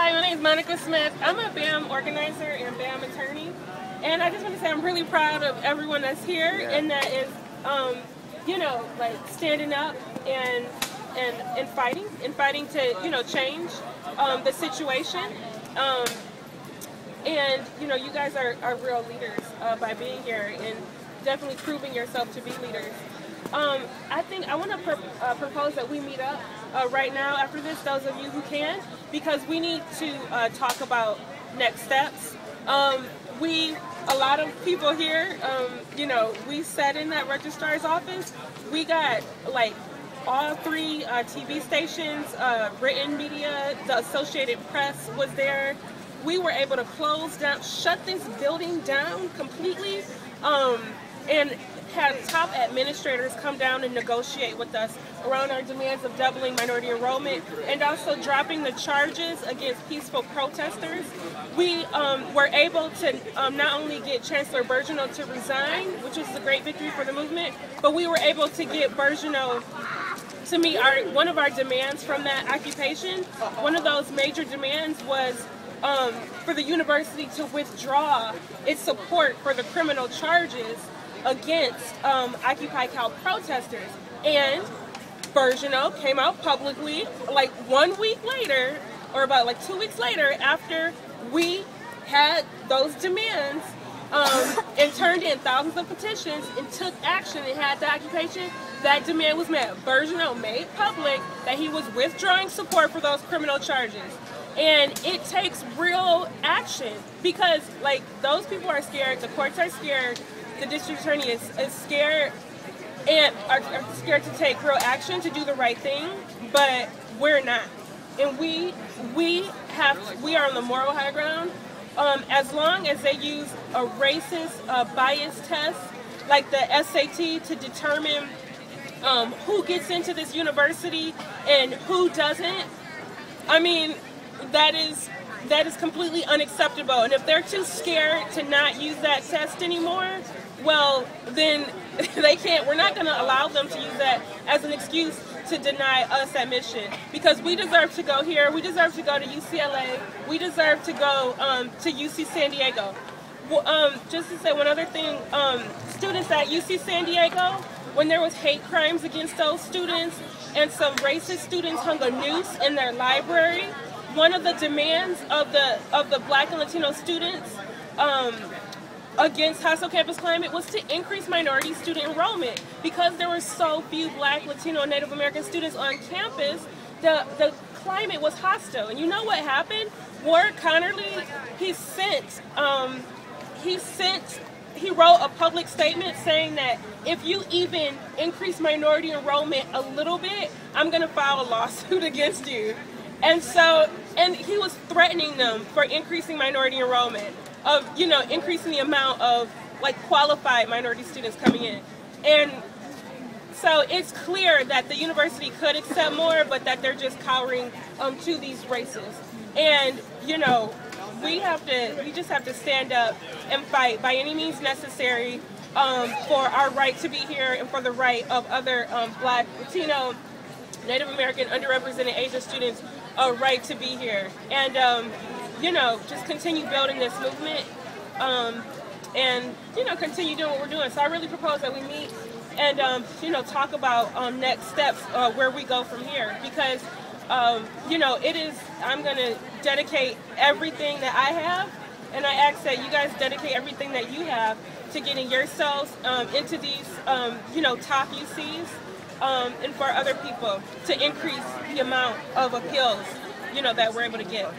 Hi, my name is Monica Smith. I'm a BAM organizer and BAM attorney. And I just want to say I'm really proud of everyone that's here and that is, you know, like standing up and fighting to, change the situation. And, you guys are real leaders by being here and definitely proving yourself to be leaders. I think I want to propose that we meet up right now after this, those of you who can, because we need to talk about next steps. A lot of people here, we sat in that registrar's office. We got like all three TV stations, written media, the Associated Press was there. We were able to close down, shut this building down completely, and have top administrators come down and negotiate with us around our demands of doubling minority enrollment and also dropping the charges against peaceful protesters. We were able to not only get Chancellor Burgeneau to resign, which was a great victory for the movement, but we were able to get Burgeneau to meet one of our demands from that occupation. One of those major demands was for the university to withdraw its support for the criminal charges against Occupy Cal protesters. And Burgeneau came out publicly like 1 week later, or about like 2 weeks later, after we had those demands and turned in thousands of petitions and took action and had the occupation, that demand was met. Burgeneau made public that he was withdrawing support for those criminal charges. And it takes real action because, like, those people are scared, the courts are scared, the district attorney is scared and are scared to take real action to do the right thing, but we're not. And we are on the moral high ground. As long as they use a racist bias test like the SAT to determine who gets into this university and who doesn't, I mean, that is completely unacceptable. And if they're too scared to not use that test anymore, well, then they can't. We're not going to allow them to use that as an excuse to deny us admission, because we deserve to go here. We deserve to go to UCLA. We deserve to go to UC San Diego. Just to say one other thing, students at UC San Diego, when there was hate crimes against those students and some racist students hung a noose in their library, one of the demands of the Black and Latino students against hostile campus climate was to increase minority student enrollment. Because there were so few Black, Latino, and Native American students on campus, the climate was hostile. And you know what happened? Ward Connerly, he wrote a public statement saying that if you even increase minority enrollment a little bit, I'm going to file a lawsuit against you. And he was threatening them for increasing minority enrollment, of, increasing the amount of like qualified minority students coming in. And so it's clear that the university could accept more, but that they're just cowering to these races. And, we just have to stand up and fight by any means necessary for our right to be here and for the right of other Black, Latino, Native American, underrepresented Asian students a right to be here. And, just continue building this movement and, continue doing what we're doing. So I really propose that we meet and, talk about next steps, where we go from here. Because, I'm going to dedicate everything that I have, and I ask that you guys dedicate everything that you have to getting yourselves into these, top UCs, and for other people to increase the amount of appeals, that we're able to get.